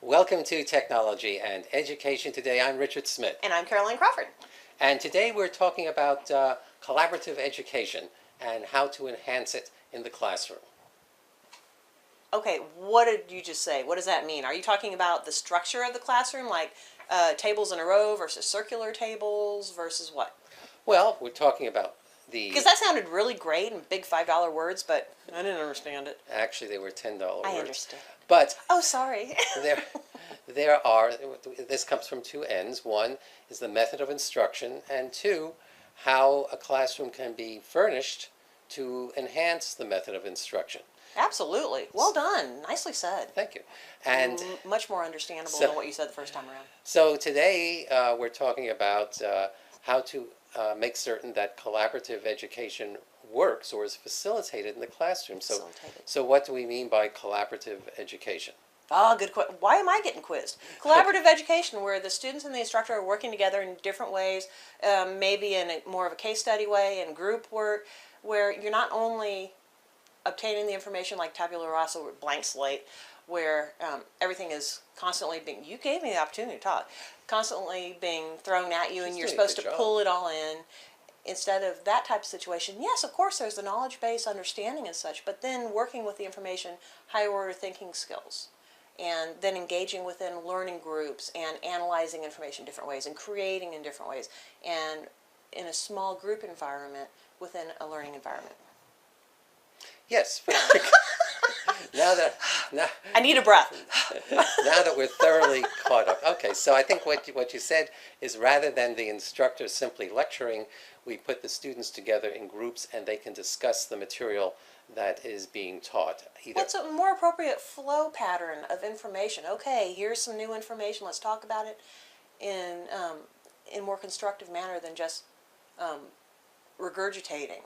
Welcome to Technology and Education. Today I'm Richard Smith. And I'm Caroline Crawford. And today we're talking about collaborative education and how to enhance it in the classroom. Okay, what did you just say? What does that mean? Are you talking about the structure of the classroom, like tables in a row versus circular tables versus what? Well, we're talking about the... Because that sounded really great in big $5 words, but I didn't understand it. Actually, they were $10 words. I understand. But oh, sorry. there are, this comes from two ends. One is the method of instruction, and two, how a classroom can be furnished to enhance the method of instruction. Absolutely. Well done. Nicely said. Thank you. And much more understandable than what you said the first time around. So today we're talking about how to make certain that collaborative education works or is facilitated in the classroom. So what do we mean by collaborative education? Oh, good question. Why am I getting quizzed? Collaborative education, where the students and the instructor are working together in different ways, maybe in more of a case study way, and group work, where you're not only obtaining the information like tabula rasa or blank slate, where everything is constantly being, you gave me the opportunity to talk, constantly being thrown at you, and you're supposed to pull it all in. Instead of that type of situation, yes, of course, there's the knowledge base, understanding and such, but then working with the information, higher order thinking skills, and then engaging within learning groups and analyzing information in different ways and creating in different ways, and in a small group environment within a learning environment. Yes. Now I need a breath. Now that we're thoroughly caught up. Okay, so I think what you said is, rather than the instructor simply lecturing, we put the students together in groups and they can discuss the material that is being taught. What's a more appropriate flow pattern of information? Okay, here's some new information. Let's talk about it in a more constructive manner than just regurgitating.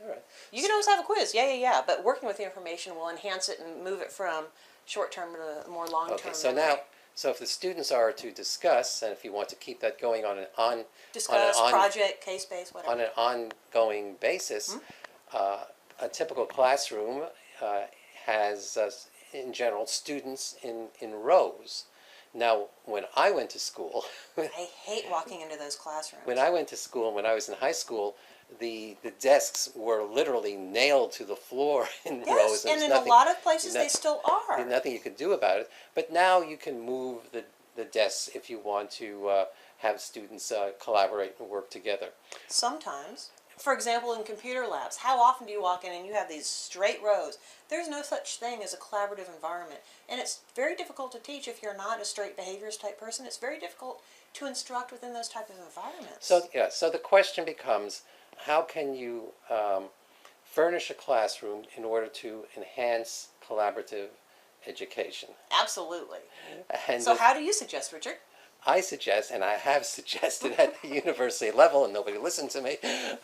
All right. You can always have a quiz, yeah, but working with the information will enhance it and move it from short-term to more long-term. Okay, so memory. So if the students are to discuss, and if you want to keep that going project, case-based, whatever. on an ongoing basis, a typical classroom has, in general, students in rows. Now, when I went to school... I hate walking into those classrooms. When I went to school, when I was in high school, the desks were literally nailed to the floor in rows. And in a lot of places they still are. There's nothing you can do about it. But now you can move the desks if you want to have students collaborate and work together. Sometimes. For example, in computer labs, how often do you walk in and you have these straight rows? There's no such thing as a collaborative environment. And it's very difficult to teach if you're not a straight behaviors type person. It's very difficult to instruct within those type of environments. So the question becomes, how can you furnish a classroom in order to enhance collaborative education? Absolutely. And so how do you suggest, Richard? I suggest, and I have suggested at the university level, and nobody listened to me,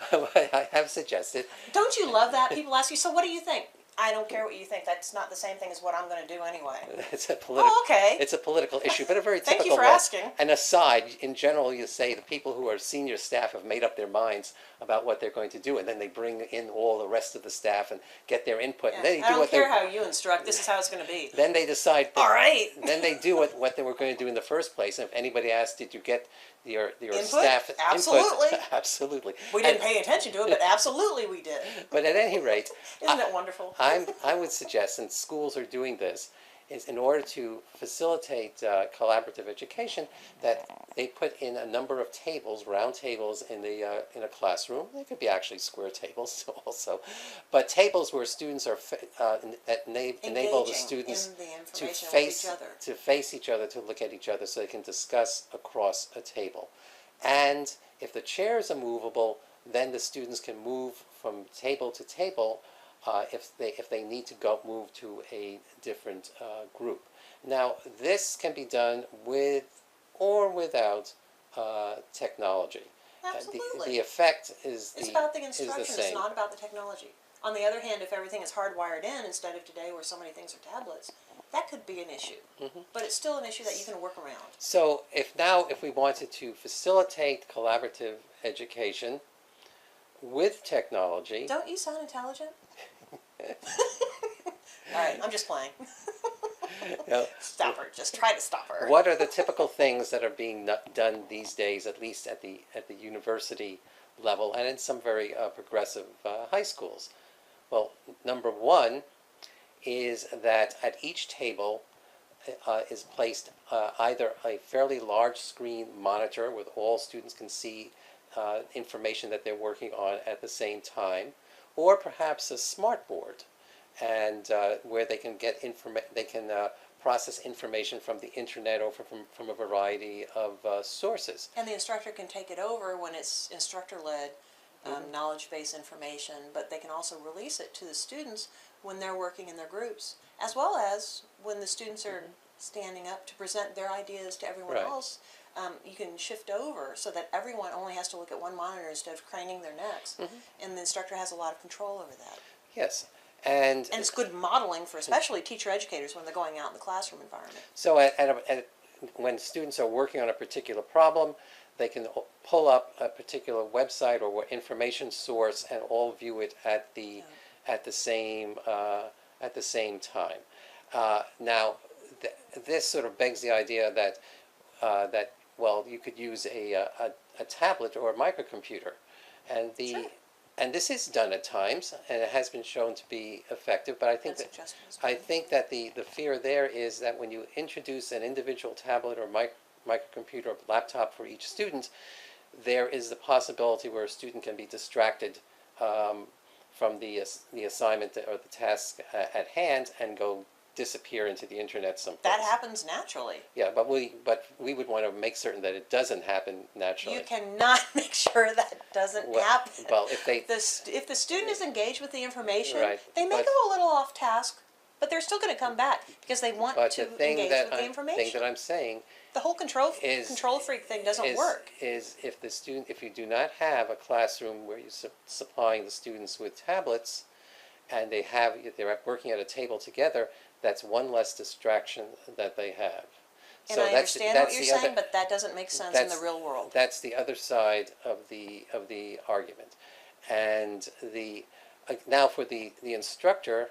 but I have suggested. Don't you love that? People ask you, so what do you think? I don't care what you think. That's not the same thing as what I'm going to do anyway. It's a political. Oh, okay. It's a political issue, but a very typical Thank you for one. asking. And aside, in general, you say the people who are senior staff have made up their minds about what they're going to do, and then they bring in all the rest of the staff and get their input. Yeah. And then I don't care how you instruct. This is how it's going to be. Then they decide. All right. Then they do what they were going to do in the first place. And if anybody asks, did you get your input? Staff Absolutely. input? Absolutely. We didn't pay attention to it, but absolutely we did. But at any rate, isn't it wonderful? I would suggest, and schools are doing this, is in order to facilitate collaborative education, that they put in a number of tables, round tables in a classroom. They could be actually square tables also, but tables where students are that enable the students to face each other, to look at each other, so they can discuss across a table. And if the chairs are movable, then the students can move from table to table if they need to move to a different group. Now, this can be done with or without technology. Absolutely. The effect is it's about the instruction. It's not about the technology. On the other hand, if everything is hardwired in instead of today where so many things are tablets, that could be an issue. But it's still an issue that you can work around. So if we wanted to facilitate collaborative education with technology... Don't you sound intelligent? All right, I'm just playing. know, Stop her. Just try to stop her. what are the typical things that are being done these days, at least at the university level and in some very progressive high schools? Well, number one is that at each table is placed either a fairly large screen monitor where all students can see information that they're working on at the same time, or perhaps a smart board, and where they can get process information from the internet or from a variety of sources. And the instructor can take it over when it's instructor-led knowledge-based information, but they can also release it to the students when they're working in their groups, as well as when the students are standing up to present their ideas to everyone else. You can shift over so that everyone only has to look at one monitor instead of craning their necks, and the instructor has a lot of control over that. Yes. And it's good modeling for especially teacher educators when they're going out in the classroom environment. So when students are working on a particular problem, they can pull up a particular website or information source and all view it at the same time. Now, this sort of begs the idea that well, you could use a tablet or a microcomputer, and and this is done at times, and it has been shown to be effective. But I think that the fear there is that when you introduce an individual tablet or microcomputer or laptop for each student, there is the possibility where a student can be distracted from the assignment or the task at hand and disappear into the internet someplace. That happens naturally. Yeah, but we would want to make certain that it doesn't happen naturally. You cannot make sure that doesn't happen. Well, if the student is engaged with the information, Right, they may go a little off task, but they're still going to come back because they want to engage with the information. The thing that I'm saying, the whole control freak thing doesn't work. Is if you do not have a classroom where you're supplying the students with tablets, and they're working at a table together, that's one less distraction that they have. And I understand what you're saying, but that doesn't make sense in the real world. That's the other side of the argument. And now for the instructor,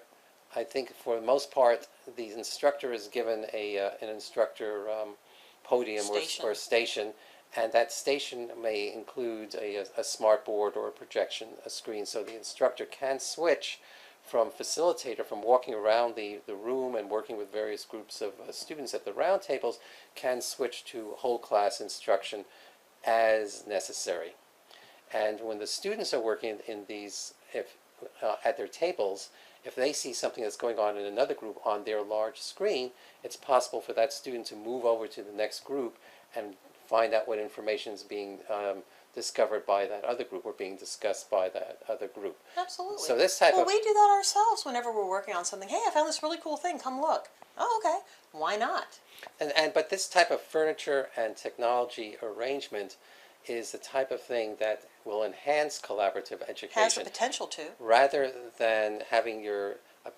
I think for the most part, the instructor is given an instructor podium or station, and that station may include a smart board or a projection, a screen, so the instructor can switch from facilitator, from walking around the room and working with various groups of students at the round tables, can switch to whole class instruction as necessary. And when the students are working in these, at their tables, if they see something that's going on in another group on their large screen, it's possible for that student to move over to the next group and find out what information is being discovered by that other group or being discussed by that other group. Absolutely. So this type we do that ourselves whenever we're working on something. Hey, I found this really cool thing. Come look. Oh, okay. Why not? But this type of furniture and technology arrangement is the type of thing that will enhance collaborative education. Has the potential to. Rather than having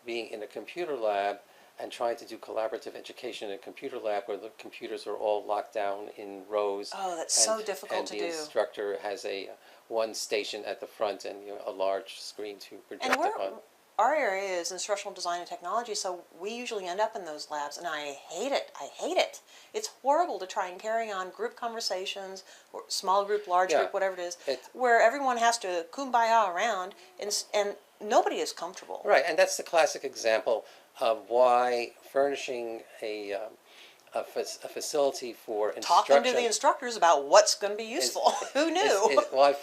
being in a computer lab and trying to do collaborative education in a computer lab where the computers are all locked down in rows. Oh, that's so difficult to do. And the instructor has one station at the front and a large screen to project upon. Our area is instructional design and technology, so we usually end up in those labs, and I hate it. I hate it. It's horrible to try and carry on group conversations, or small group, large group, whatever it is, where everyone has to kumbaya around, and nobody is comfortable. Right, and that's the classic example of why furnishing a facility for instruction. Talking to the instructors about what's going to be useful. Who knew? Why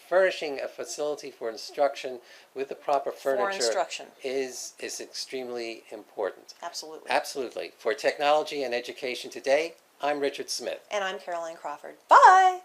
furnishing a facility for instruction with the proper furniture is extremely important. Absolutely. Absolutely. For technology and education today, I'm Richard Smith. And I'm Caroline Crawford. Bye!